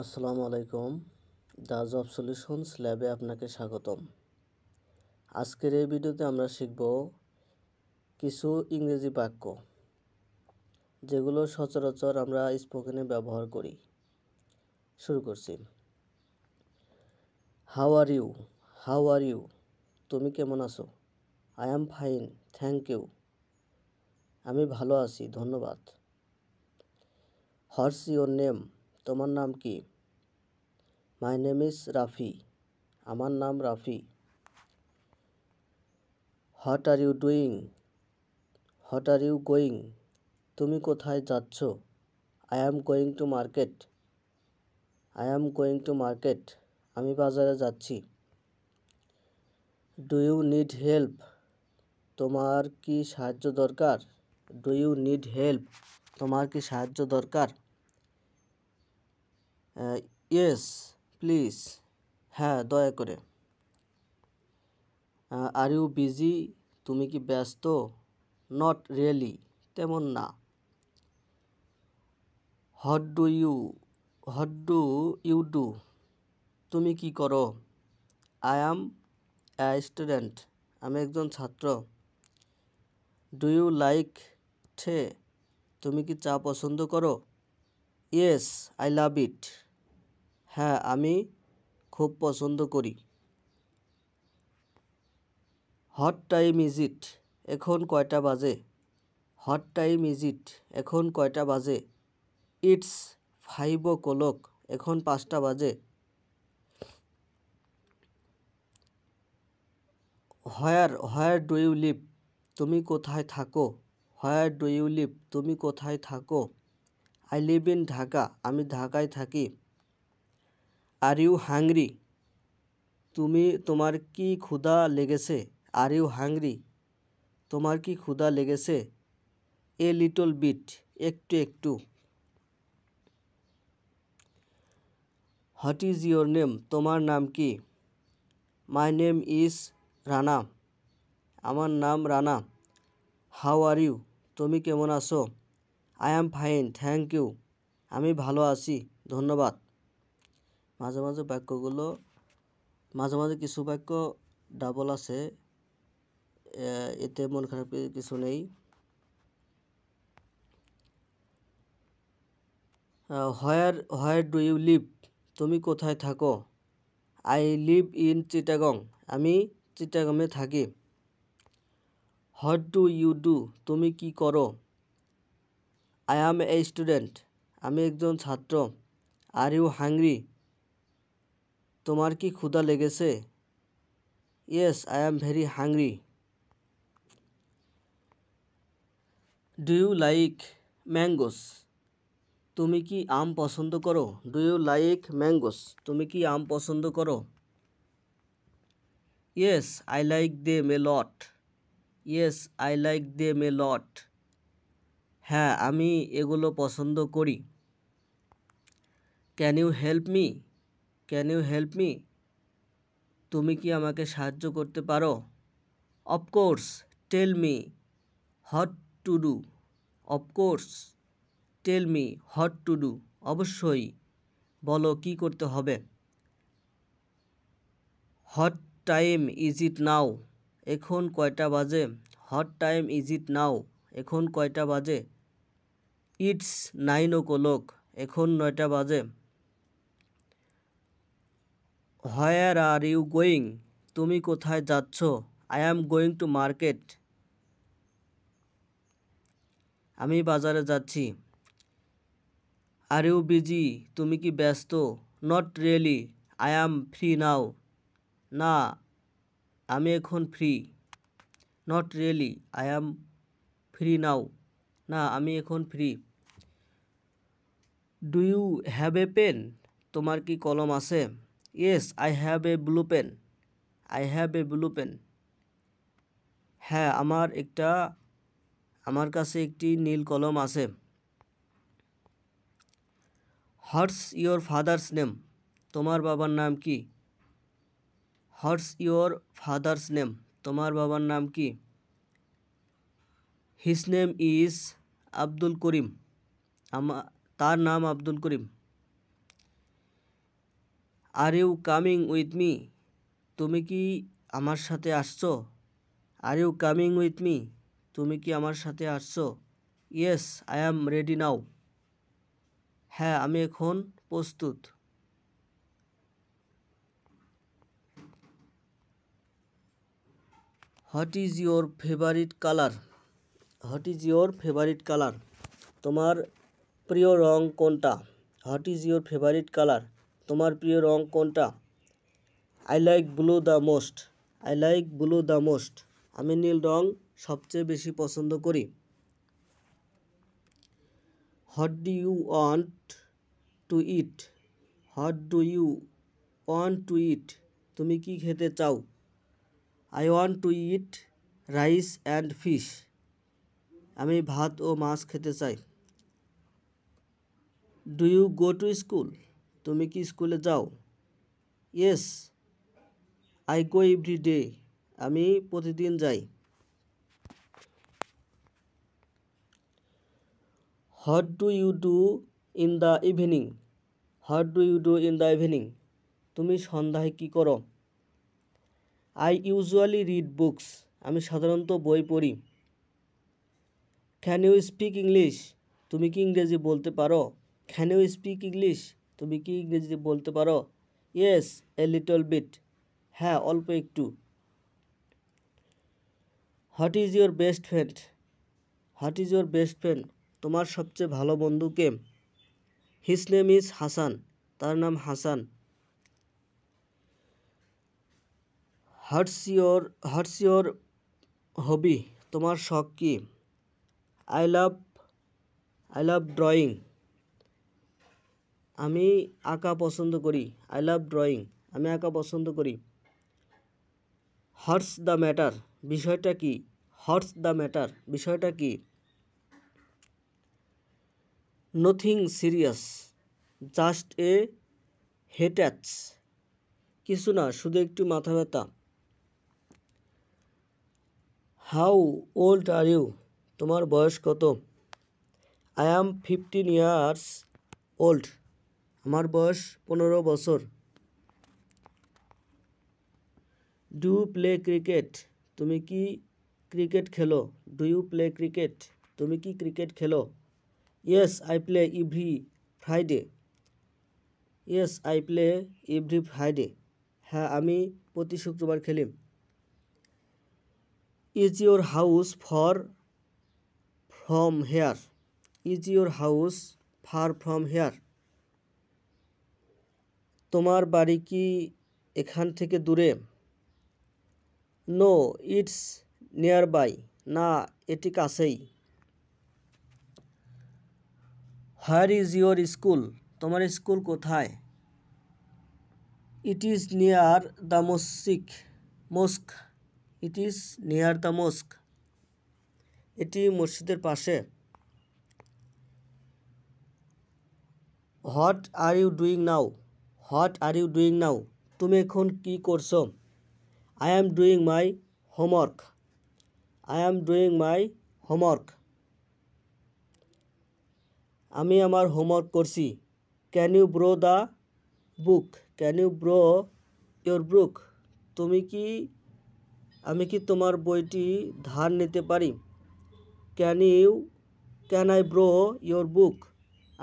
আসসালামু আলাইকুম। The job solutions ল্যাবে আপনাকে স্বাগতম। আজকের এই ভিডিওতে আমরা শিখব কিছু ইংরেজি বাক্য যেগুলো সচরাচর আমরা স্পোকেনে ব্যবহার করি। শুরু করছি। How are you? How are you? তুমি কেমন আছো? I am fine, thank you. আমি ভালো আছি, ধন্যবাদ। What's your name? তোমার নাম কি? My name is Rafi. আমার নাম রাফি। What are you doing? What are you going? তুমি কোথায় যাচ্ছ? I am going to market. I am going to market. আমি বাজারে যাচ্ছি। Do you need help? তোমার কি সাহায্য দরকার? Do you need help? তোমার কি সাহায্য দরকার? Yes please. হ্যাঁ, দয়া করে। Are you busy? তুমি কি ব্যস্ত? নট রিয়েলি, তেমন না। What do you do? তুমি কি করো? I am a student. আমি একজন ছাত্র। ডু ইউ লাইক টে? তুমি কি চা পছন্দ করো? Yes I love it. হ্যাঁ, আমি খুব পছন্দ করি। What time is it? এখন কয়টা বাজে? What time is it? এখন কয়টা বাজে? It's 5 o'clock। এখন 5টা বাজে। Where do you live? তুমি কোথায় থাকো? Where do you live? তুমি কোথায় থাকো? I live in Dhaka. আমি ঢাকায় থাকি। Are you hungry? তোমার কি ক্ষুধা লেগেছে? Are you hungry? তোমার কি ক্ষুধা লেগেছে? A little bit. একটু একটু। What is your name? তোমার নাম কি? My name is Rana. আমার নাম রানা। How are you? তুমি কেমন আছো? I am fine, thank you. আমি ভালো আছি, ধন্যবাদ। মাঝে মাঝে কিছু বাক্য ডাবল আছে, এতে মন খারাপের কিছু নেই। Where do you live? তুমি কোথায় থাকো? I live in Chittagong. আমি চিটাগংয়ে থাকি। What do you do? তুমি কি করো? I am a student. আমি একজন ছাত্র। Are you hungry? তোমার কি ক্ষুধা লেগেছে? Yes I am very hungry. Do you like mangoes? তুমি কি আম পছন্দ করো? Do you like mangoes? তুমি কি আম পছন্দ করো? Yes I like them a lot. Yes I like them a lot. হ্যাঁ, আমি এগুলো পছন্দ করি। Can you help me? Can you help me? তুমি কি আমাকে সাহায্য করতে পারো? Of course tell me what to do. Of course tell me what to do. অবশ্যই বলো কি করতে হবে। What time is it now? এখন কয়টা বাজে? What time is it now? এখন কয়টা বাজে? It's 9 o'clock। এখন 9টা বাজে। Where are you going? তুমি কোথায় যাচ্ছ? I am going to market. আমি বাজারে যাচ্ছি। Are you busy? তুমি কি ব্যস্ত? Not really, I am free now. না, আমি এখন free. Not really, I am free now. না, আমি এখন free. Do you have a pen? তোমার কি কলম আছে? Yes I have a blue pen. I have a blue pen. হ্যাঁ, আমার কাছে একটি নীল কলম আছে। What's your father's name? তোমার বাবার নাম কি? What's your father's name? তোমার বাবার নাম কি? His name is Abdul Karim. তার নাম Abdul Karim. Are you coming with me? তুমি কি আমার সাথে আসছো? Are you coming with me? তুমি কি আমার সাথে আসছো? Yes, I am ready now. হ্যাঁ, আমি এখন প্রস্তুত। What is your favourite colour? What is your favourite colour? তোমার প্রিয় রং কোনটা? What is your favourite colour? তোমার প্রিয় রং কোনটা? I like blue the most. I like blue the most. আমি নীল রং সবচেয়ে বেশি পছন্দ করি। What do you want to eat? What do you want to eat? তুমি কি খেতে চাও? I want to eat rice and fish. আমি ভাত ও মাছ খেতে চাই। Do you go to school? তুমি কি স্কুলে যাও? Yes, I go every day. আমি প্রতিদিন যাই। What do you do in the evening? What do you do in the evening? তুমি সন্ধ্যায় কী করো? I usually read books. আমি সাধারণত বই পড়ি। Can you speak English? তুমি কি ইংরেজি বলতে পারো? Can you speak English? তুমি কি ইংরেজি বলতে পারো? Yes, a little bit. হ্যাঁ, অল্প একটু। What is your best friend? What is your best friend? তোমার সবচেয়ে ভালো বন্ধু কে? His name is Hasan. তার নাম হাসান। What's your hobby? তোমার শখ কি? I love drawing. আমি আঁকা পছন্দ করি। I love drawing. আমি আঁকা পছন্দ করি। What's the matter? বিষয়টা কি? What's the matter? বিষয়টা কি? Nothing serious, just a headache. কিছু না, শুধু একটু মাথা ব্যথা। How old are you? তোমার বয়স কত? I am 15 years old. আমার বয়স 15 বছর। Do you play cricket? তুমি কি ক্রিকেট খেলো? Do you play cricket? তুমি কি ক্রিকেট খেলো? Yes, I play every Friday. Yes, I play every Friday. হ্যাঁ, আমি প্রতি শুক্রবার খেলি। Is your house far from here? Is your house far from here? তোমার বাড়ি কি এখান থেকে দূরে? No, it's nearby. না, এটি কাছেই। Where is your school? তোমার স্কুল কোথায়? It is near the mosque. It is near the mosque. এটি মসজিদের পাশে। What are you doing now? What are you doing now? তুমি এখন কি করছো? I am doing my homework. I am doing my homework. আমি আমার হোমওয়ার্ক করছি। Can you borrow the book? Can you borrow your book? আমি কি তোমার বইটি ধার নিতে পারি? Can I borrow your book?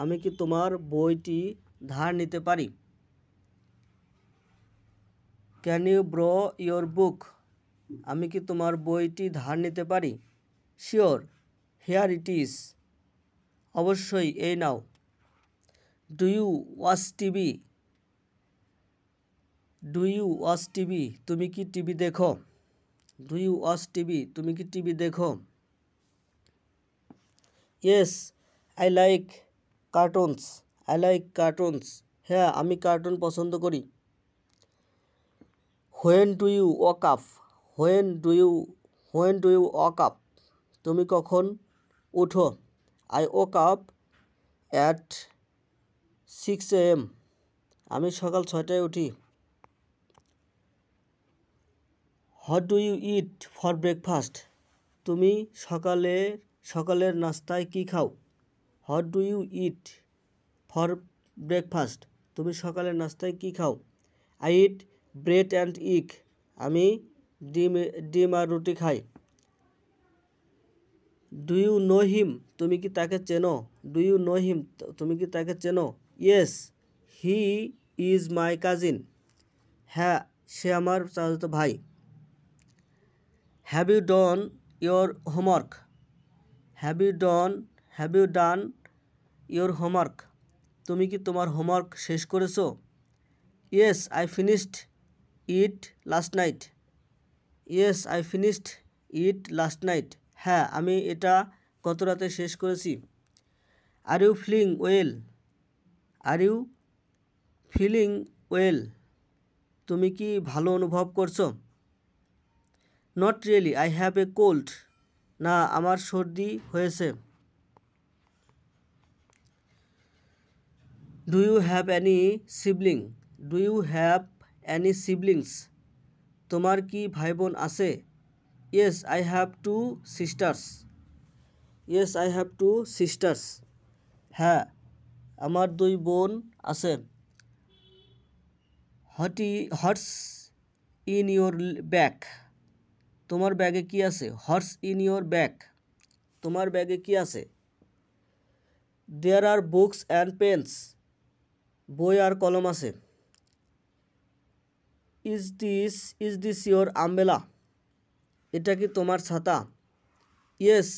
আমি কি তোমার বইটি ধার নিতে পারি? Can you borrow your book? আমি কি তোমার বইটি ধার নিতে পারি? Sure, here it is. অবশ্যই, এই নাও। Do you watch TV? Do you watch TV? তুমি কি টিভি দেখো? Do you watch TV? তুমি কি টিভি দেখো? Yes, I like cartoons. I like cartoons. হ্যাঁ, আমি কার্টুন পছন্দ করি। When do you wake up? When do you wake up? তুমি কখন ওঠো? I woke up at 6 AM। আমি সকাল 6টায় উঠি। What do you eat for breakfast? তুমি সকালের নাস্তায় কী খাও? What do you eat for breakfast? তুমি সকালের নাস্তায় কী খাও? আই ইট ব্রেড অ্যান্ড ইগ, আমি ডিম আর রুটি খাই। ডু ইউ নো হিম, তুমি কি তাকে চেনো? ডু ইউ নো হিম, তুমি কি তাকে চেনো? Yes, he is my cousin, হ্যাঁ সে আমার চাচাতো ভাই। Have you done your homework, have you done your homework, তুমি কি তোমার হোমওয়ার্ক শেষ করেছো? Yes I finished it last night, yes I finished it last night, হ্যাঁ আমি এটা গত রাতে শেষ করেছি। Are you feeling well, are you feeling well, তুমি কি ভালো অনুভব করছো? Not really I have a cold, না আমার সর্দি হয়েছে। Do you have any sibling, do you have any siblings, তোমার কি ভাই বোন আছে? Yes I have two sisters, yes I have two sisters, হ্যাঁ আমার দুই বোন আছে। হটস ইন ইয়োর ব্যাগ, তোমার ব্যাগে কি আছে? হটস ইন ইয়োর ব্যাগ, তোমার ব্যাগে কি আছে? দেয়ার আর বুকস অ্যান্ড পেন্স, বই আর কলম আছে। ইজ দিস ইয়োর আমব্রেলা, এটা কি তোমার ছাতা? ইয়েস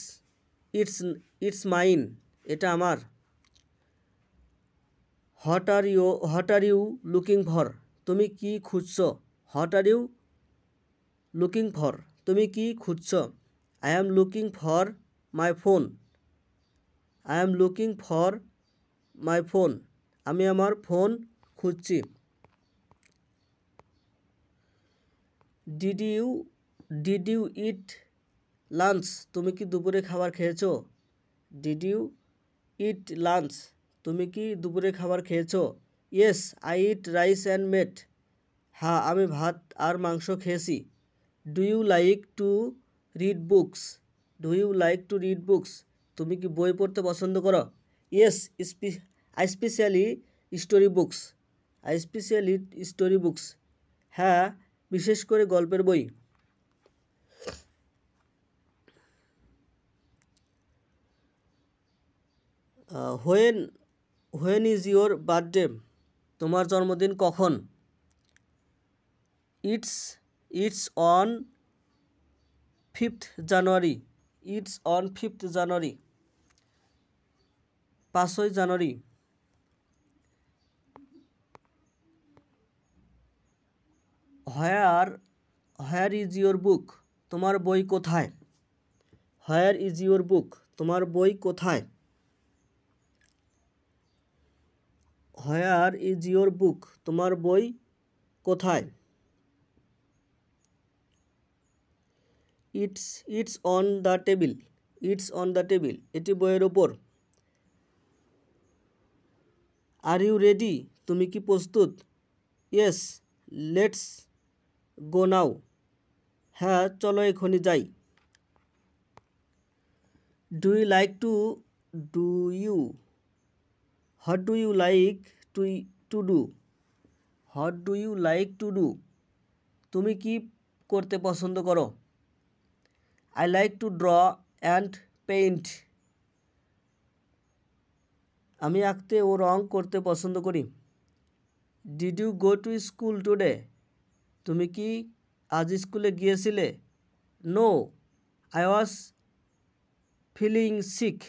ইটস মাইন, এটা আমার। What are you looking for, তুমি কি খুঁজছো? What are you looking for, তুমি কি খুঁজছো? I am looking for my phone, I am looking for my phone, আমি আমার ফোন খুঁজছি। ডিড ইউ ইট লাঞ্চ, তুমি কি দুপুরে খাবার খেয়েছো? ডিড ইউ ইট লাঞ্চ, তুমি কি দুপুরে খাবার খেয়েছো? Yes I eat rice and meat, হ্যাঁ আমি ভাত আর মাংস খেয়েছি। Do you like to read books, do you like to read books, তুমি কি বই পড়তে পছন্দ করো? Yes I specially story books, I specially story books, হ্যাঁ বিশেষ করে গল্পের বই। হোয়েন ইজ ইয়োর বার্থডে, তোমার জন্মদিন কখন? It's on 5th January, it's on 5th January, 5ই জানুয়ারি। হোয়ার ইজ ইয়োর বুক, তোমার বই কোথায়? হোয়ার ইজ ইয়োর বুক, তোমার বই কোথায়? হোয়ার ইজ ইয়োর বুক, তোমার বই কোথায়? It's on the table, it's on the table, এটি বইয়ের ওপর। আর ইউ রেডি, তুমি কি প্রস্তুত? ইয়েস লেটস গো নাও, হ্যাঁ চলো এখনই যাই। Do you like to do you what do you like to do, what do you like to do, তুমি কি করতে পছন্দ করো? I like to draw and paint, আমি আঁকতে ও রং করতে পছন্দ করি। Did you go to school today, তুমি কি আজ স্কুলে গিয়েছিলে? No I was feeling sick,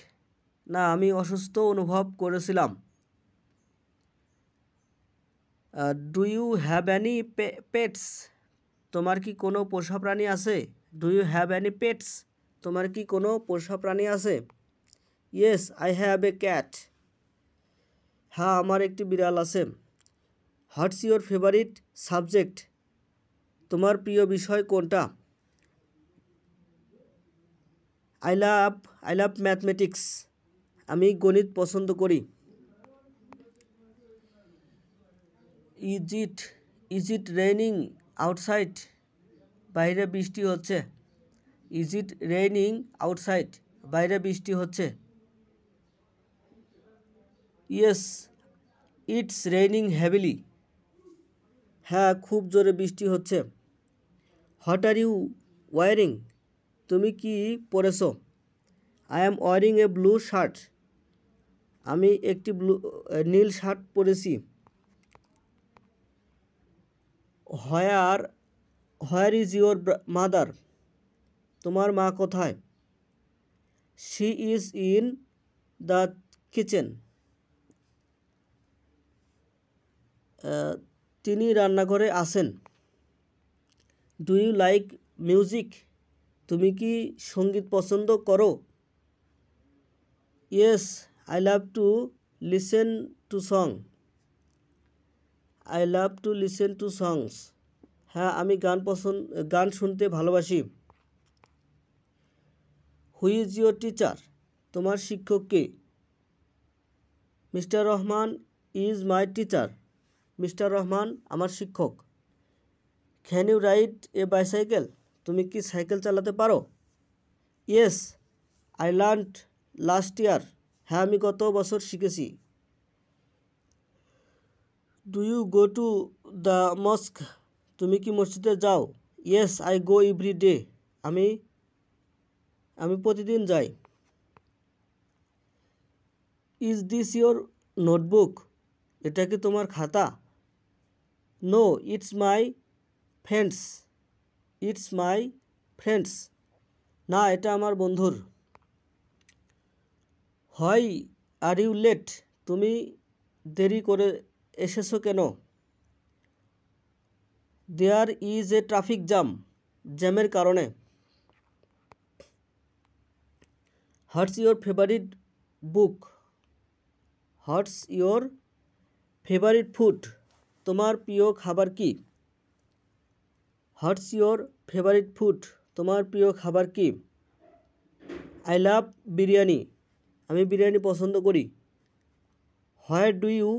না আমি অসুস্থ অনুভব করেছিলাম। Do you have any pets, তোমার কি কোনো পোষা প্রাণী আছে? Do you have any pets, তোমার কি কোনো পোষা প্রাণী আছে? Yes I have a cat, হ্যাঁ আমার একটি বিড়াল আছে। হোয়াটস ইয়োর ফেভারিট সাবজেক্ট, তোমার প্রিয় বিষয় কোনটা? আই লাভ ম্যাথমেটিক্স, আমি গণিত পছন্দ করি। ইজ ইট রেইনিং আউটসাইড, বাইরে বৃষ্টি হচ্ছে। ইজ ইট রেইনিং আউটসাইড, বাইরে বৃষ্টি হচ্ছে। ইয়েস ইটস রেইনিং হেভিলি, হ্যাঁ, খুব জোরে বৃষ্টি হচ্ছে। What are you wearing? তুমি কি পরেছো? I am wearing a blue shirt. আমি একটি নীল শার্ট পরেছি। Where where is your mother? তোমার মা কোথায়? She is in the kitchen. তিনি রান্নাঘরে আছেন। Do you like music? তুমি কি সঙ্গীত পছন্দ করো? Yes, I love to listen to song. I love to listen to songs. হ্যাঁ, আমি গান শুনতে ভালোবাসি। Who is your teacher? তোমার শিক্ষক কে? Mister Rahman is my teacher. Mister Rahman আমার শিক্ষক। Can you ride a bicycle? তুমি কি সাইকেল চালাতে পারো? Yes, I learned last year. হ্যাঁ, আমি গত বছর শিখেছি। Do you go to the mosque? তুমি কি মসজিদে যাও? Yes, I go every day. আমি প্রতিদিন যাই। Is this your notebook? এটা কি তোমার খাতা? No, it's my friend's. It's my friend's. না, এটা আমার বন্ধুর। Why are you late? তুমি দেরি করে এসেছো কেন? There is a traffic jam. জ্যামের কারণে। What's your favourite book? What's your favourite food? তোমার প্রিয় খাবার কি? What's your favourite food? তোমার প্রিয় খাবার কি? I love biryani. আমি বিরিয়ানি পছন্দ করি। Where do you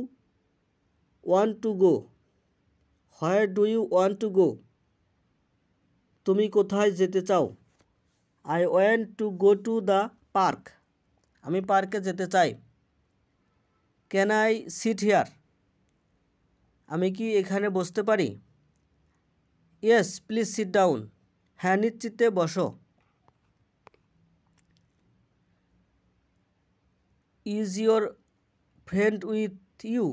want to go? Where do you want to go? তুমি কোথায় যেতে চাও? I want to go to the park. আমি পার্কে যেতে চাই। Can I sit here? আমি কি এখানে বসতে পারি? Yes, please sit down. হ্যাঁ, নিশ্চিন্তে বসো। Is your friend with you?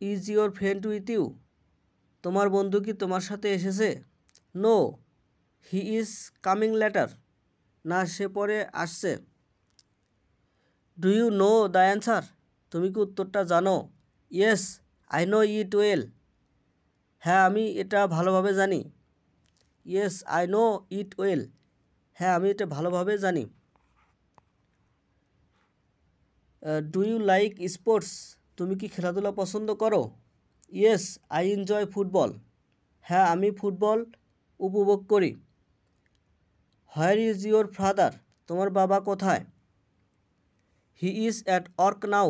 Is your friend with you? তোমার বন্ধু কি তোমার সাথে এসেছে? No, he is coming later. না, সে পরে আসছে। Do you know the answer? তুমি কি উত্তরটা জানো? Yes, I know it well. হ্যাঁ, আমি এটা ভালোভাবে জানি। Yes, I know it well. হ্যাঁ, আমি এটা ভালোভাবে জানি। Do you like sports? তুমি কি খেলাধুলা পছন্দ করো? Yes, I enjoy football. হ্যাঁ, আমি ফুটবল উপভোগ করি। Where is your father? তোমার বাবা কোথায়? He is at work now.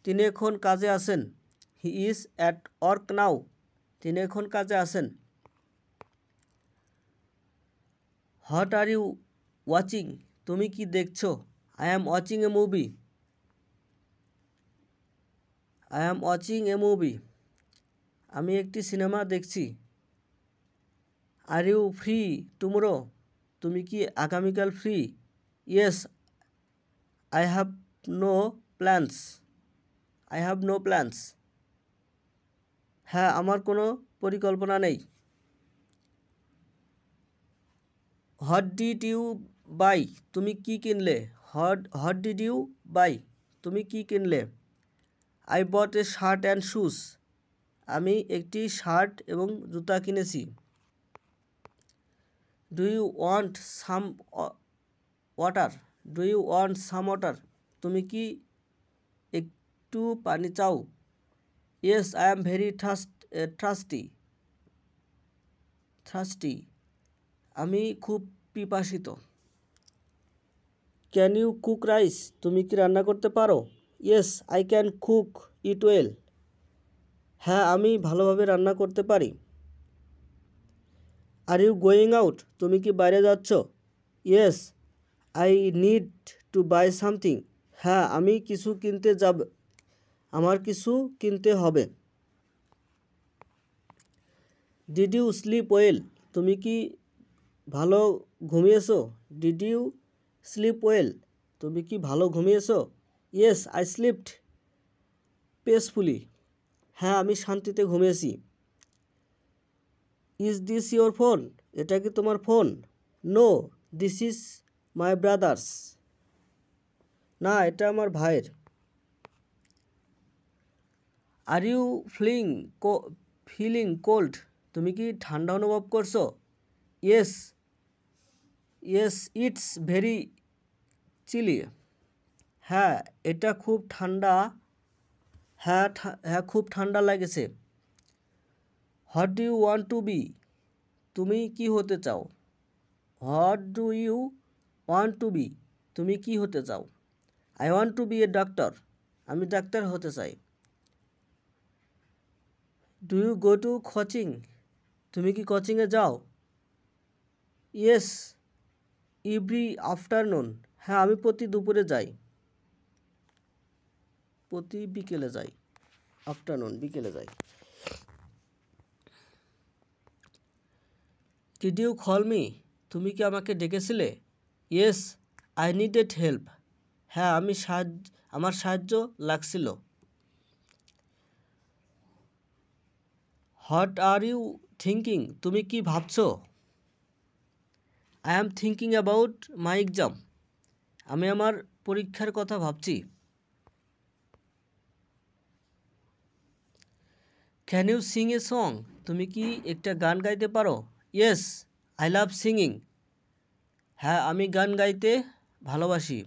তিনি এখন কাজে আছেন। He is at work now. তিনি এখন কাজে আছেন। What are you watching? তুমি কি দেখছো? I am watching a movie. I am watching a movie. আমি একটি সিনেমা দেখছি। Are you free tomorrow? তুমি কি আগামীকাল free? Yes, I have no plans. I have no plans. হ্যাঁ, আমার কোনো পরিকল্পনা নেই। What did you buy? তুমি কি কিনলে? What did you buy? তুমি কি কিনলে? I bought a shirt and shoes. আমি একটি শার্ট এবং জুতা কিনেছি। Do you want some water? Do you want some water? তুমি কি একটু পানি চাও? Yes, I am very thirsty. আমি খুব পিপাসিত। Can you cook rice? তুমি কি রান্না করতে পারো? Yes, I can cook it well. হ্যাঁ, আমি ভালোভাবে রান্না করতে পারি। Are you going out? তুমি কি বাইরে যাচ্ছ? Yes, I need to buy something. হ্যাঁ, আমার কিছু কিনতে হবে। ডিড ইউ স্লিপ ওয়েল, তুমি কি ভালো ঘুমিয়েছো? ডিড ইউ স্লিপ ওয়েল, তুমি কি ভালো ঘুমিয়েছো? ইয়েস আই স্লিপড পিসফুলি, হ্যাঁ আমি শান্তিতে ঘুমিয়েছি। ইজ দিস ইয়োর ফোন, এটা কি তোমার phone? No this is my brother's, না এটা আমার ভাইয়ের। আর ইউ ফিলিং কোল্ড, তুমি কি ঠান্ডা অনুভব করছো? Yes yes it's very chilly, হ্যাঁ এটা খুব ঠান্ডা, হ্যাঁ খুব ঠান্ডা লাগেছে। What do you want to be, তুমি কি হতে চাও? What do you want to be, তুমি কি হতে চাও? I want to be a doctor, আমি ডাক্তার হতে চাই। Do you go to coaching, তুমি কি কোচিংয়ে যাও? ইয়েস এভরি আফটারনুন, হ্যাঁ আমি প্রতি দুপুরে যাই, প্রতি বিকেলে যাই, আফটারনুন বিকেলে যাই। ডিড ইউ কল মি, তুমি কি আমাকে ডেকেছিলে? ইয়েস আই নিডেড হেল্প, হ্যাঁ আমার সাহায্য লাগছিল। হোয়াট আর ইউ থিঙ্কিং, তুমি কি ভাবছো? I am thinking about my exam, আমি আমার পরীক্ষার কথা ভাবছি। Can you sing a song, তুমি কি একটা গান গাইতে পারো? ইয়েস আই লাভ সিঙ্গিং, হ্যাঁ আমি গান গাইতে ভালোবাসি।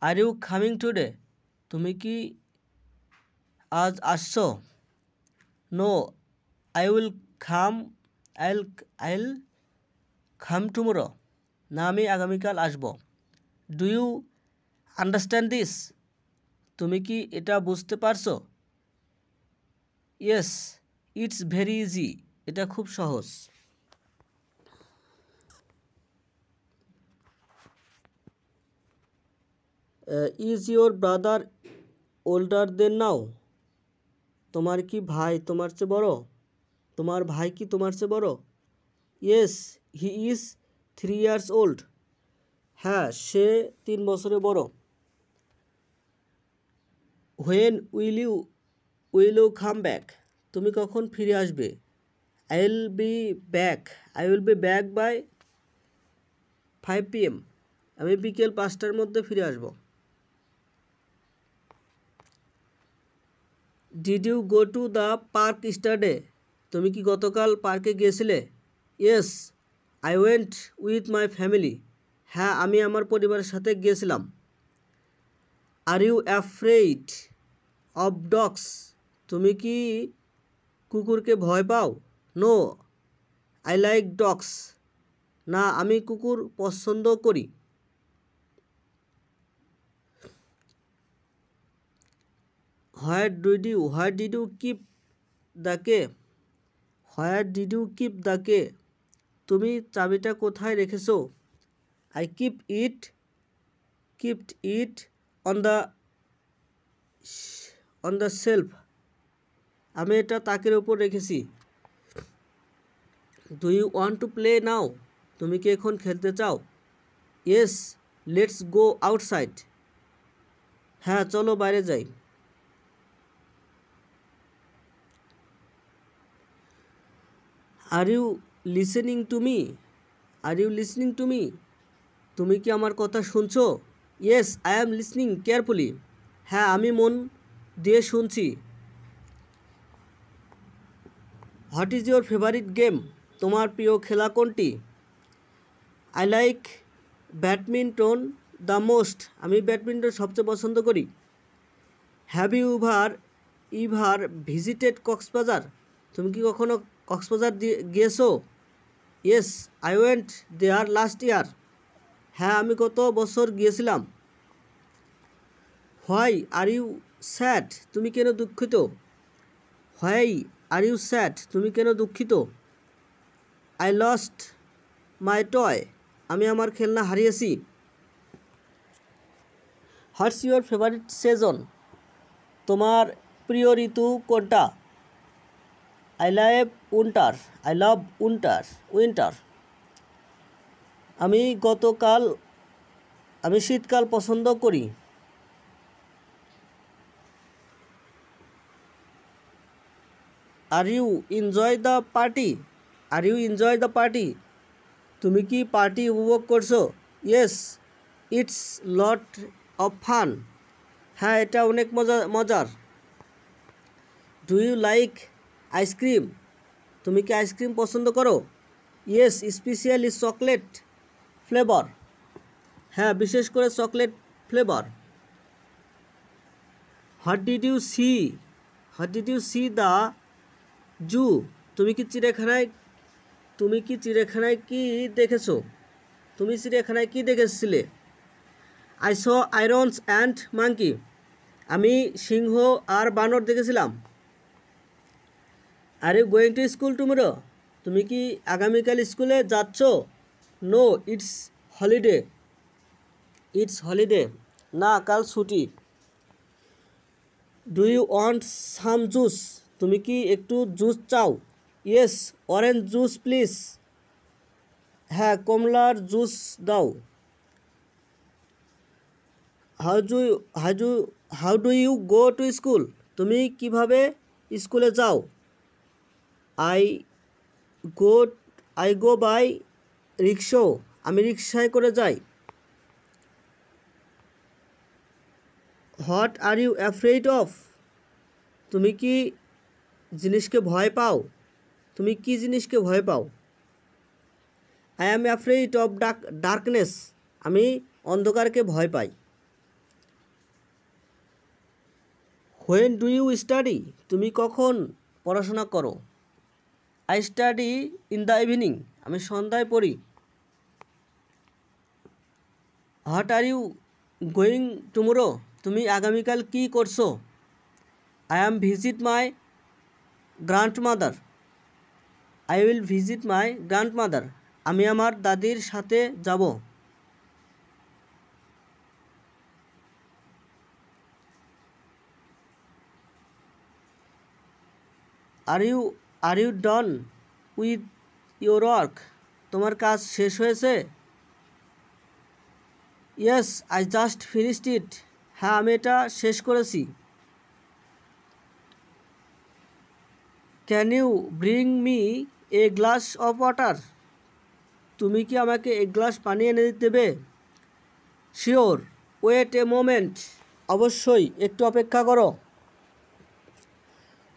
আর ইউ কামিং টুডে, তুমি কি আজ আসছো? নো আই উইল খাম আইল খাম টুমোরো, না আমি আগামীকাল আসব। ডু ইউ আন্ডারস্ট্যান্ড দিস, তুমি কি এটা বুঝতে পারছো? ইয়েস ইটস ভেরি ইজি, এটা খুব সহজ। Is your brother older then now, তোমার কি ভাই তোমার চেয়ে বড়? তোমার ভাই কি তোমার চেয়ে বড়? Yes he is 3 years old, হ্যাঁ সে 3 বছরের বড়। When will you come back, তুমি কখন ফিরে আসবে? I will be back by 5 PM, আমি বিকেল 5টার মধ্যে ফিরে আসব। Did you go to the park yesterday, তুমি কি গতকাল পার্কে গিয়েছিলে? Yes I went with my family, হ্যাঁ আমি আমার পরিবারের সাথে গিয়েছিলাম। Are you afraid of dogs, তুমি কি কুকুরকে ভয় পাও? নো আই লাইক ডগস, না আমি কুকুর পছন্দ করি। Where did you keep the key, where did you keep the key, তুমি চাবিটা কোথায় রেখেছো? I keeped it on the shelf, আমি এটা তাকের উপর রেখেছি। Do you want to play now, তুমি কি এখন খেলতে চাও? ইয়েস লেটস গো আউটসাইড, হ্যাঁ চলো বাইরে যাই। Are you listening to me, তুমি কি আমার কথা শুনছো? Yes I am listening carefully, হ্যাঁ আমি মন দিয়ে শুনছি। What is your favourite game, তোমার প্রিয় খেলা কোনটি? I like badminton the most, আমি ব্যাডমিন্টন সবচেয়ে পছন্দ করি। Have you ever visited Cox's Bazar, তুমি কি কখনো কক্সবাজার গিয়েছো? Yes I went there last year, হ্যাঁ আমি গত বছর গিয়েছিলাম। হোয়াই আর ইউ স্যাড, তুমি কেন দুঃখিত? হোয়াই আর ইউ স্যাড, তুমি কেন দুঃখিত? আই লস্ট মাই টয়, আমি আমার খেলনা হারিয়েছি। হোয়াটস ইউর ফেভারিট সিজন, তোমার প্রিয় ঋতু কোনটা? I love winter. I love winter. Winter. আমি শীতকাল পছন্দ করি। Are you enjoy the party. Are you enjoy the party. তুমি কি পার্টি উপভোগ করছো? Yes, it's lot of fun. হ্যাঁ, এটা অনেক মজার। Do you like ice cream? তুমি কি আইসক্রিম পছন্দ করো? Yes, specially chocolate flavour. হ্যাঁ, বিশেষ করে chocolate flavour. What did you see the zoo? তুমি কি চিড়িয়াখানায় কি দেখেছো? তুমি চিড়িয়াখানায় কি দেখেছিলে? I saw irons and monkey. আমি সিংহ আর বানর দেখেছিলাম। Are you going to school tomorrow? তুমি কি আগামীকাল স্কুলে যাচ্ছ? No, it's holiday. না, কাল ছুটি। Do you want some juice? তুমি কি একটু জুস চাও? Yes, orange juice please. হ্যাঁ, কমলার জুস দাও। How do you go to school? তুমি কিভাবে স্কুলে যাও? I go by rickshaw. আমি রিক্সায় করে যাই। What are you afraid of? তুমি কি জিনিসকে ভয় পাও? তুমি কি জিনিসকে ভয় পাও? I am afraid of darkness. আমি অন্ধকারকে ভয় পাই। When do you study? তুমি কখন পড়াশোনা করো? I study in the evening. আমি সন্ধ্যায় পড়ি। What are you going tomorrow? তুমি আগামীকাল কি করছো? I am visit my grandmother. I will visit my grandmother. আমি আমার দাদির সাথে যাব। Are you done with your work? তোমার কাজ শেষ হয়েছে? Yes, I just finished it. হ্যাঁ, আমি এটা শেষ করেছি। Can you bring me a glass of water? তুমি কি আমাকে এক গ্লাস পানি এনে দেবে? Sure, wait a moment. অবশ্যই, একটু অপেক্ষা করো।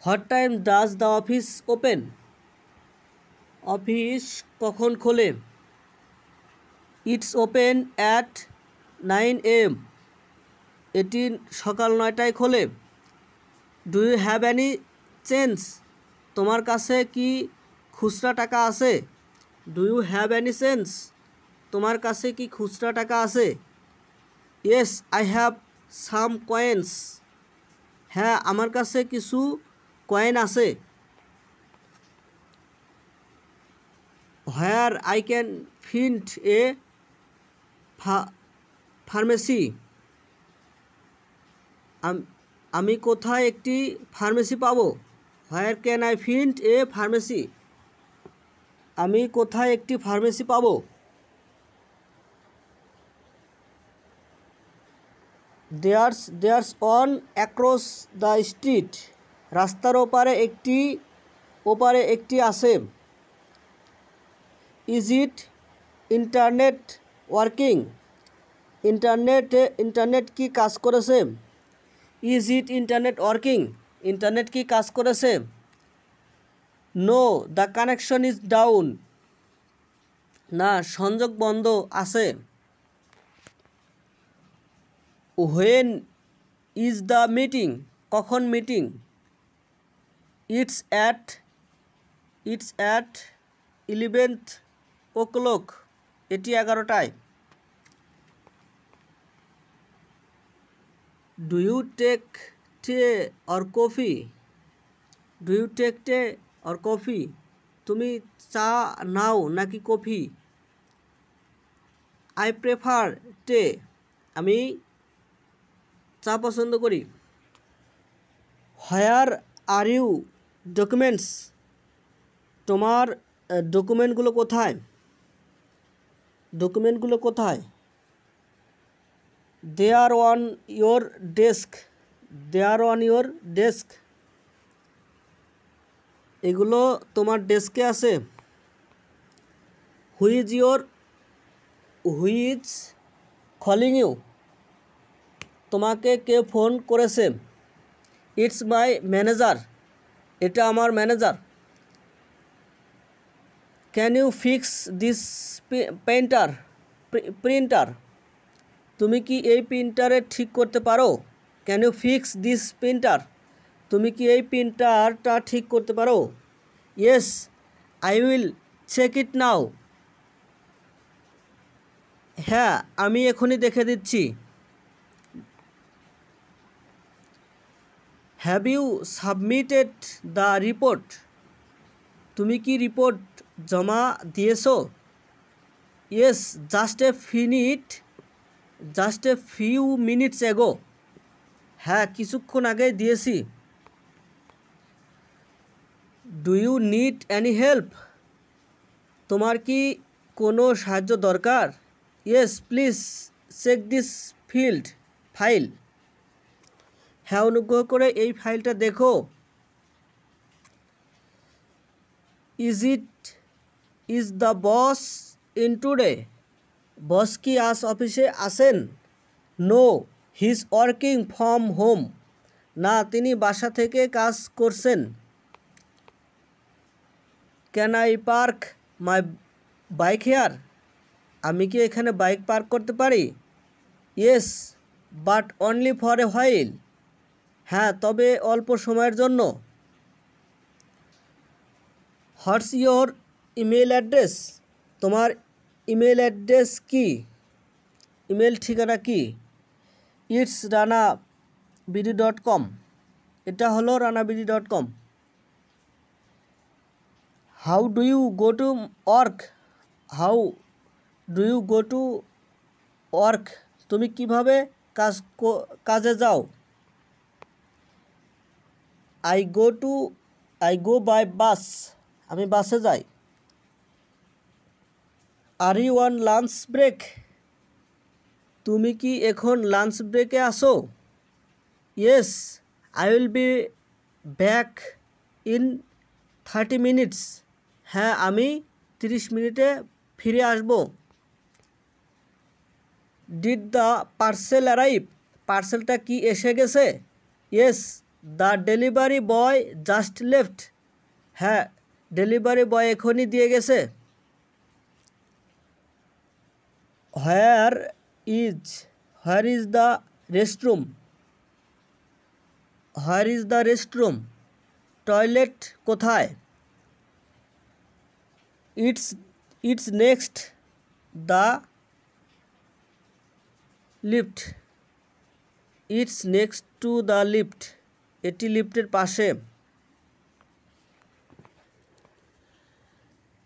What time does the office open? Office কখন খোলে? It's open at 9 AM। এটি সকাল 9টায় খোলে। Do you have any change? তোমার কাছে কি খুচরা টাকা আছে? Do you have any change? তোমার কাছে কি খুচরা টাকা আছে? Yes, I have some coins. হ্যাঁ, আমার কাছে কিছু কয়েন আছে। Where I can find a pharmacy? আমি কোথায় একটি ফার্মেসি পাবো? Where can I find a pharmacy? আমি কোথায় একটি ফার্মেসি পাবো? There's one across the street. রাস্তার ওপারে একটি আছে। Is it internet working? Internet কি কাজ করেছে? Is it internet working? Internet কি কাজ করেছে? No, the connection is down. না, সংযোগ বন্ধ আছে। When is the meeting? কখন মিটিং? It's at 11 o'clock। এটি 11টায়। Do you take tea or coffee? Do you take tea or coffee? তুমি চা নাও নাকি কফি? আই প্রেফার টে। আমি চা পছন্দ করি। Where are you documents? তোমার ডকুমেন্টগুলো কোথায়? ডকুমেন্টগুলো কোথায়? They are on your desk. They are on your desk. এগুলো তোমার ডেস্কে আছে। Who is calling you? তোমাকে কে ফোন করেছে? It's my manager. এটা আমার manager. Can you fix this printer? তুমি কি এই প্রিন্টারে ঠিক করতে পারো? Can you fix this printer? তুমি কি এই প্রিন্টারটা ঠিক করতে পারো? ইয়েস, আই উইল চেক ইট নাও। হ্যাঁ, আমি এখনই দেখে দিচ্ছি। Have you submitted the report? তুমি কি রিপোর্ট জমা দিয়েছো? Yes, just a few minutes ago. হ্যাঁ, কিছুক্ষণ আগে দিয়েছি। Do you need any help? তোমার কি কোনো সাহায্য দরকার? Yes, please check this file. হ্যাঁ, অনুগ্রহ করে এই ফাইলটা দেখো। Is the boss in today? Boss কি আজ অফিসে আসেন? No, he is working from home. না, তিনি বাসা থেকে কাজ করছেন। Can I park my bike here? আমি কি এখানে বাইক পার্ক করতে পারি? Yes, but only for a while. হ্যাঁ, তবে অল্প সময়ের জন্য। What's your email address? তোমার ইমেল অ্যাড্রেস কি? ইমেল ঠিকানা কি? It's ranaBD.com। এটা হলো ranaBD.com। How do you go to work? How do you go to work? তুমি কিভাবে কাজে যাও? I go by bus. আমি বাসে যাই। Are you on lunch break? তুমি কি এখন লাঞ্চ ব্রেকে আসো? Yes, I will be back in 30 minutes. হ্যাঁ, আমি 30 মিনিটে ফিরে আসব। Did the parcel arrive? পার্সেলটা কি এসে গেছে? Yes, the delivery boy just left. হ্যাঁ, ডেলিভারি বয় এখনই দিয়ে গেছে। Where is the restroom? Where is the restroom? Toilet কোথায়? It's next the lift. It's next to the lift. এটি লিফটের পাশে।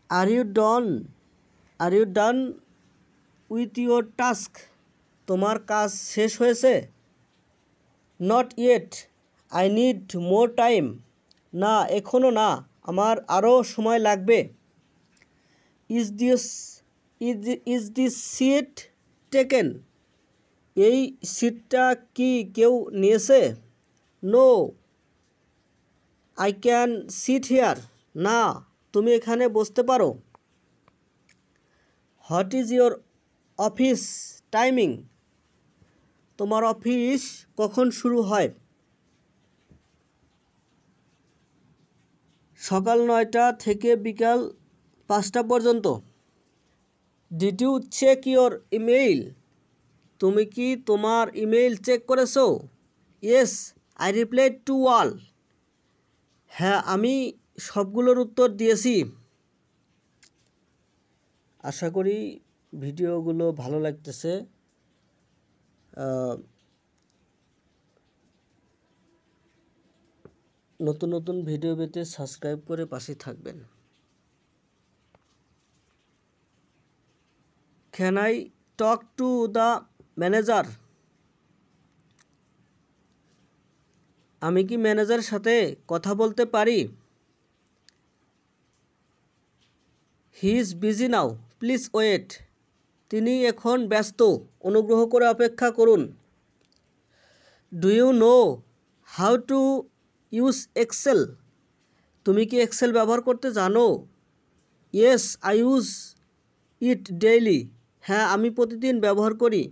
Are you done with your task? তোমার কাজ শেষ হয়েছে? Not yet, I need more time. না, এখনও না, আমার আরও সময় লাগবে। Is this seat taken? এই সিটটা কি কেউ নিয়েছে? No, I can sit here. না, তুমি এখানে বসতে পারো। What is your office timing? তোমার অফিস কখন শুরু হয়? সকাল 9টা থেকে বিকাল 5টা পর্যন্ত। Did you check your email? তুমি কি তোমার ইমেইল চেক করেছো? Yes, I replied to all. হ্যাঁ, আমি সবগুলোর উত্তর দিয়েছি। আশা করি ভিডিওগুলো ভালো লাগতেছে। নতুন নতুন ভিডিও পেতে সাবস্ক্রাইব করে পাশে থাকবেন। Can I talk to the manager? আমি কি ম্যানেজারের সাথে কথা বলতে পারি? He is busy now, please wait. তিনি এখন ব্যস্ত, অনুগ্রহ করে অপেক্ষা করুন। Do you know how to use Excel? তুমি কি এক্সেল ব্যবহার করতে জানো? Yes I use it daily. হ্যাঁ, আমি প্রতিদিন ব্যবহার করি।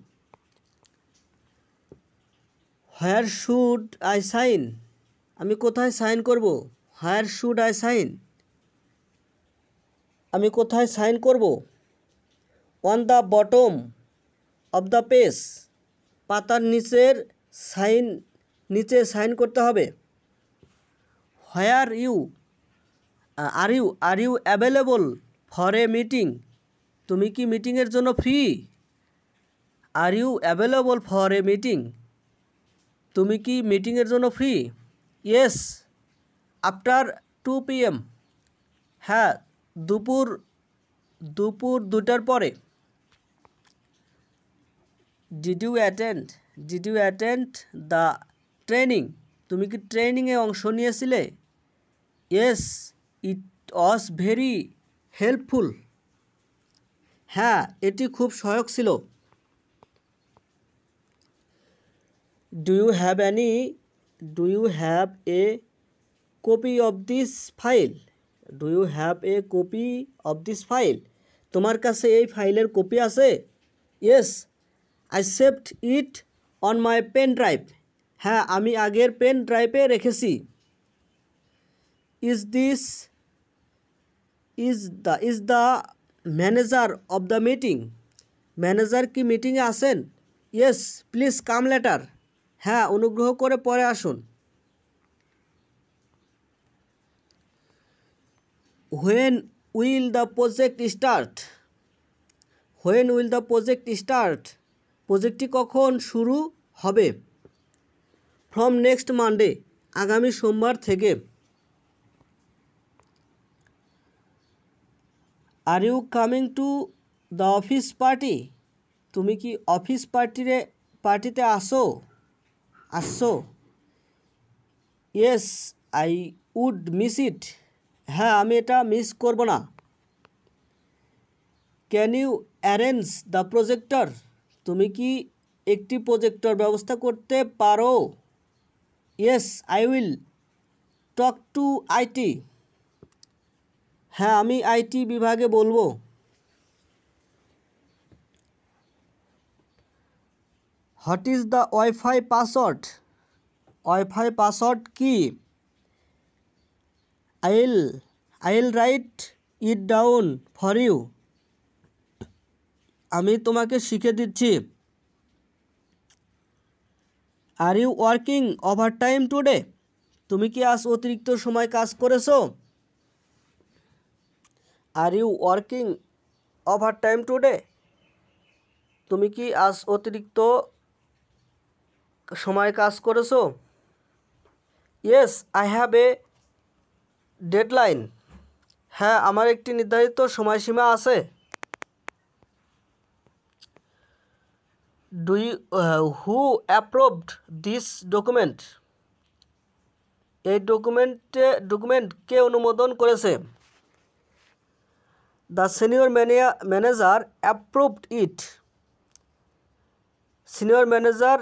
Where should I sign? আমি কোথায় সাইন করব? Where should I sign? আমি কোথায় সাইন করব? On the bottom of the page. পাতার নিচে সাইন করতে হবে। Where are you available for a meeting? তুমি কি মিটিংয়ের জন্য free? Are you available for a meeting? তুমি কি মিটিংয়ের জন্য ফ্রি? Yes after 2 PM। হ্যাঁ, দুপুর 2টার পরে। Did you attend the training? তুমি কি ট্রেনিংয়ে অংশ নিয়েছিলে? Yes it was very helpful. হ্যাঁ, এটি খুব সহায়ক ছিল। Do you have a copy of this file? Do you have a copy of this file? তোমার কাছে এই ফাইলের কপি আছে? Yes I saved it on my pen drive. হ্যাঁ, আমি আগের পেন ড্রাইভে রেখেছি। Is the manager of the meeting? Manager কি মিটিংয়ে আছেন? Yes please come later. হ্যাঁ, অনুগ্রহ করে পরে আসুন। When will the project start? When will the project start? প্রজেক্টটি কখন শুরু হবে? ফ্রম নেক্সট মানডে, আগামী সোমবার থেকে। Are you coming to the office party? তুমি কি অফিস পার্টিতে আসছো? Yes I would miss it. হ্যাঁ, আমি এটা মিস করব না। Can you arrange the projector? তুমি কি একটি প্রজেক্টর ব্যবস্থা করতে পারো? Yes I will talk to IT. হ্যাঁ, আমি আইটি বিভাগে বলবো। What is the wifi password? Wifi password কি? I'll write it down for you. আমি তোমাকে শিখে দিচ্ছি। Are you working overtime today? তুমি কি আজ অতিরিক্ত সময় কাজ করেছো? Are you working overtime today? তুমি কি আজ অতিরিক্ত সময় কাজ করেছো? Yes I have a deadline. হ্যাঁ, আমার একটি নির্ধারিত সময়সীমা আছে। Who approved this document? এই ডকুমেন্ট কে অনুমোদন করেছে? The senior manager approved it. Senior manager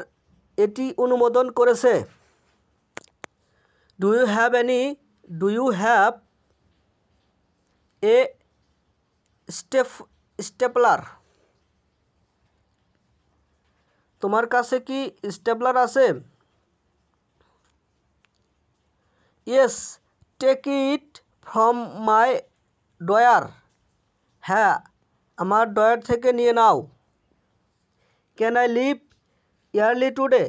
এটি অনুমোদন করেছে। Do you have a stapler? তোমার কাছে কি স্টেপলার আছে? Yes take it from my drawer. হ্যাঁ, আমার ড্রয়ার থেকে নিয়ে নাও। Can I leave early today?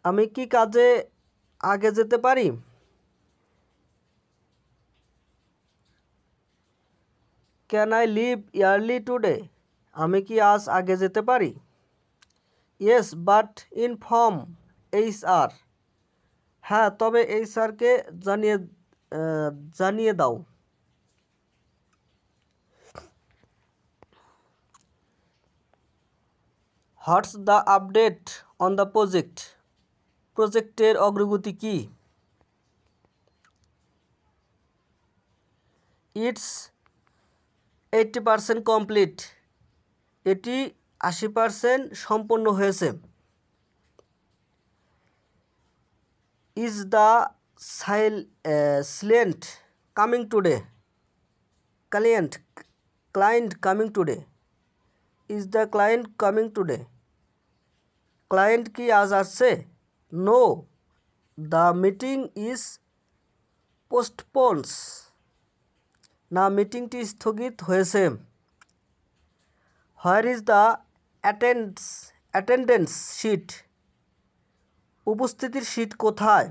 আমি কি কাজে আগে যেতে পারি? Can I leave early today? আমি কি আজ আগে যেতে পারি? Yes but inform HR। হ্যাঁ, তবে HRকে জানিয়ে দাও। What's the update on the project? প্রজেক্টের অগ্রগতি কি? ইটস 80% কমপ্লিট, এটি 80% সম্পন্ন হয়েছে। Is the client coming today, client coming today, is the client coming today, client কি আজ আসছে? No, the meeting is postpones, না মিটিংটি স্থগিত হয়েছে। Where is the attendance sheet, উপস্থিতির শিট কোথায়?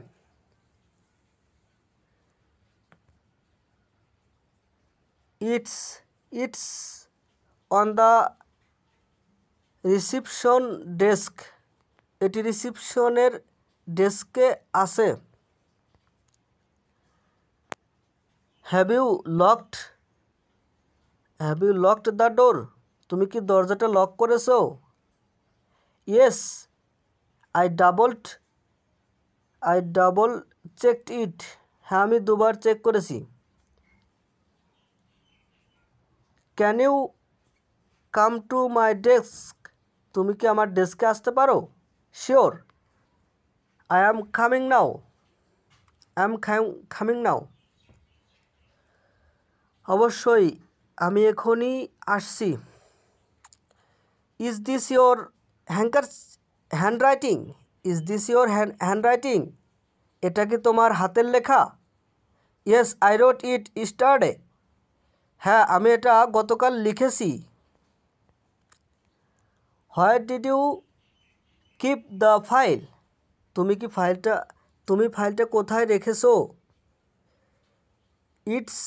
It's on the reception desk, এটি রিসিপশনের ডেস্কে আছে। Have you locked the door, তুমি কি দরজাটা লক করেছো? Yes, I double checked it, হ্যাঁ আমি দুবার চেক করেছি। Can you come to my desk, তুমি কি আমার ডেস্কে আসতে পারো? Sure, I am coming now, অবশ্যই আমি এখনই আসছি। ইজ দিস ইয়োর হ্যান্ডরাইটিং, এটা কি তোমার হাতের লেখা? ইয়েস, আই রোট ইট ইস্টারডে, হ্যাঁ আমি এটা গতকাল লিখেছি। Where did you keep the file, তুমি ফাইলটা কোথায় রেখেছো? ইটস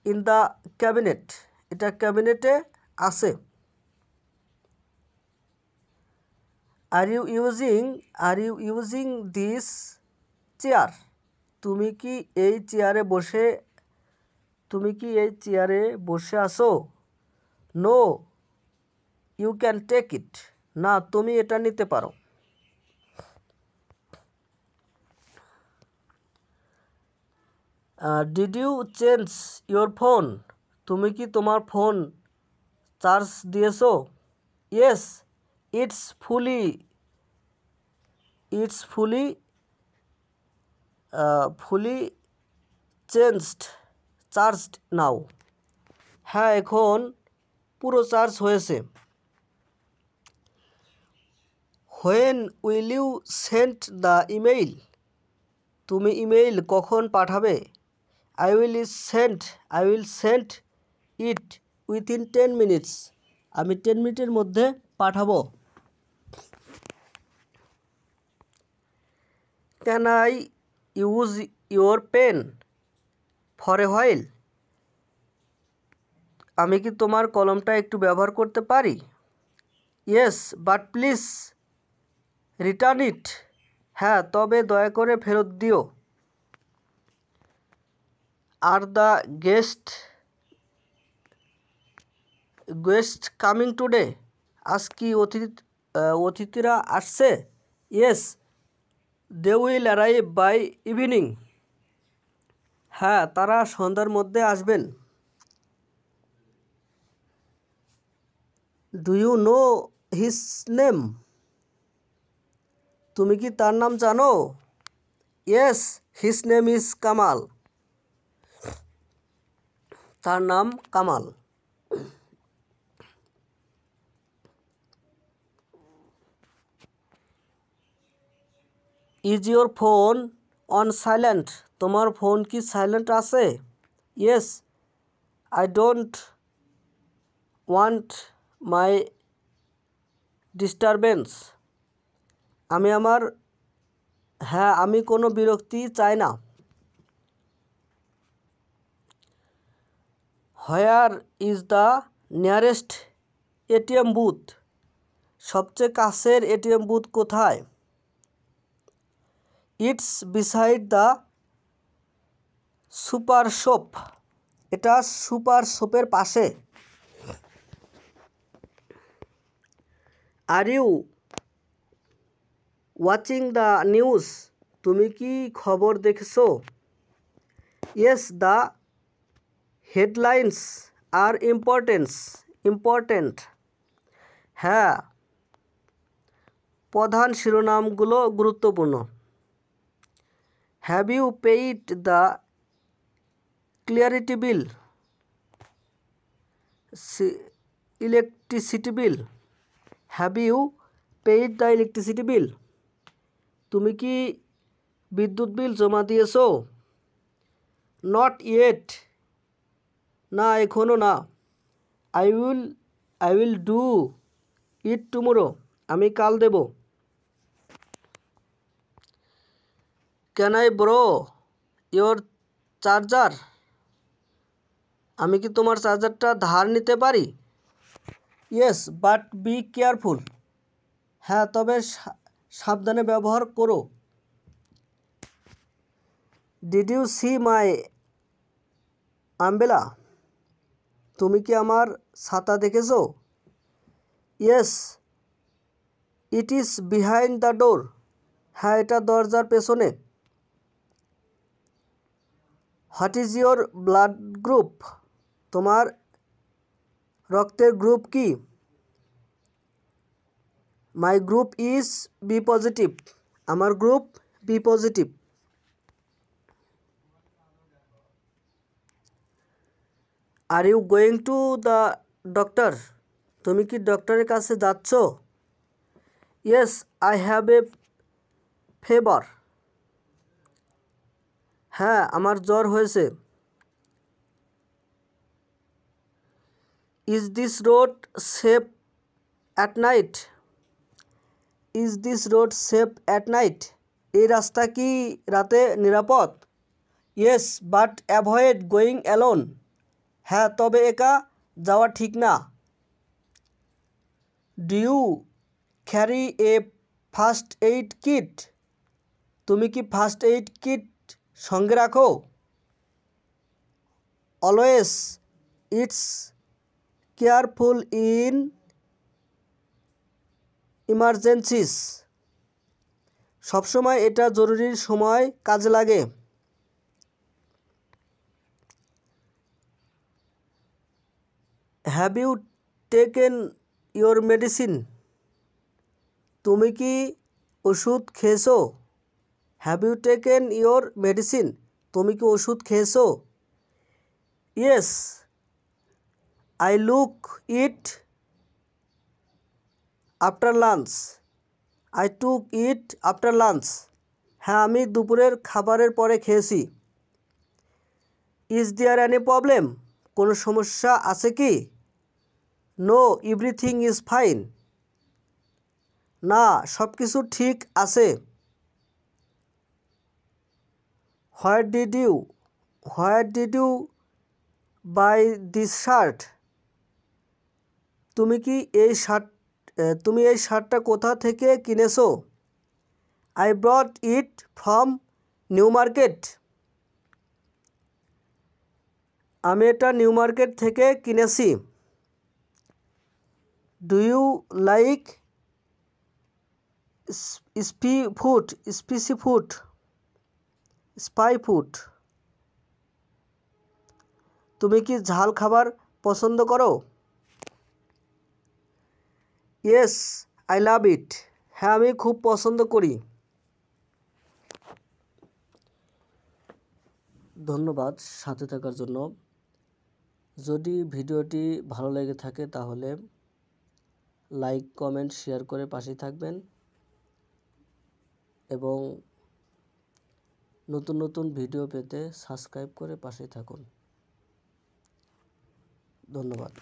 ইন দ্য ক্যাবিনেট, এটা ক্যাবিনেটে আছে। Are you using this chair, তুমি কি এই চেয়ারে বসে আছো? No, you can take it, না তুমি এটা নিতে পারো। Did you change your phone, তুমি কি তোমার ফোন চার্জ দিয়েছো? Yes, it's fully charged now, হ্যাঁ এখন পুরো চার্জ হয়েছে। When will you send the email, তুমি ইমেইল কখন পাঠাবে? I will send it within 10 minutes, আমি 10 মিনিটের মধ্যে পাঠাবো। Can I use your pen for a while, আমি কি তোমার কলমটা একটু ব্যবহার করতে পারি? Yes, but please return it, হ্যাঁ তবে দয়া করে ফেরত দিও। Are the guest coming today, আজ কি অতিথিরা আসছে? Yes, they will arrive by evening, হ্যাঁ তারা সন্ধ্যার মধ্যে আসবেন। Do you know his name, তুমি কি তার নাম জানো? Yes, his name is Kamal, তার নাম Kamal. Is your phone on silent, তোমার ফোন কি সাইলেন্ট আছে? Yes, I don't want my disturbance, আমি কোনো বিরক্তি চাই না। Where is the nearest ATM booth, সবচেয়ে কাছের এটিএম বুথ কোথায়? It's beside the super shop, এটা সুপার শপের পাশে। Are you watching the news, তুমি কি খবর দেখছো? Yes, the headlines are important. হ্যাঁ, প্রধান শিরোনামগুলো গুরুত্বপূর্ণ। Have you paid the clarity bill, electricity bill? Have you paid the electricity bill? তুমি কি বিদ্যুৎ বিল জমা দিয়েছো? নট ইয়েট, না এখনও না। I will do it tomorrow, আমি কাল দেব। Can I borrow your charger, আমি কি তোমার চার্জারটা ধার নিতে পারি? ইয়েস বাট বি কেয়ারফুল, হ্যাঁ তবে সাবধানে ব্যবহার করো। Did you see my umbrella, তুমি কি আমার ছাতা দেখেছো? Yes it is behind the door, হ্যাঁ এটা দরজার পেছনে। What is your blood group, তোমার রক্তের গ্রুপ কি? My group is B positive, আমার group B positive. Are you going to the doctor, তুমি কি ডক্টরের কাছে যাচ্ছ? Yes I have a fever, হ্যাঁ আমার জ্বর হয়েছে। Is this road safe at night, is this road safe at night, এই রাস্তা কি রাতে নিরাপদ? Yes but avoid going alone, হ্যাঁ তবে একা যাওয়া ঠিক না। Do you carry a first aid kit, তুমি কি ফার্স্ট এইড কিট সঙ্গে রাখো? Always it's careful in emergencies, সবসময় এটা জরুরির সময় কাজে লাগে। Have you taken your medicine, তুমি কি ওষুধ খেয়েছো? Have you taken your medicine, তুমি কি ওষুধ খেয়েছো? Yes I look it after lunch, I took it after lunch, হ্যাঁ আমি দুপুরের খাবারের পরে খেয়েছি। ইজ দেয়ার এনি প্রবলেম, কোনো সমস্যা আছে কি? নো এভরিথিং ইজ ফাইন, না সব কিছু ঠিক আছে। Where did you buy this shirt, তুমি এই শার্টটা কোথা থেকে কিনেছো? I brought it from New Market, আমি এটা নিউ মার্কেট থেকে কিনেছি। Do you like spicy food, তুমি কি ঝাল খাবার পছন্দ করো? ইয়েস আই লাভ ইট, হ্যাঁ আমি খুব পছন্দ করি। ধন্যবাদ সাথে থাকার জন্য। যদি ভিডিওটি ভালো লেগে থাকে তাহলে লাইক কমেন্ট শেয়ার করে পাশে থাকবেন এবং নতুন নতুন ভিডিও পেতে সাবস্ক্রাইব করে পাশে থাকুন। ধন্যবাদ।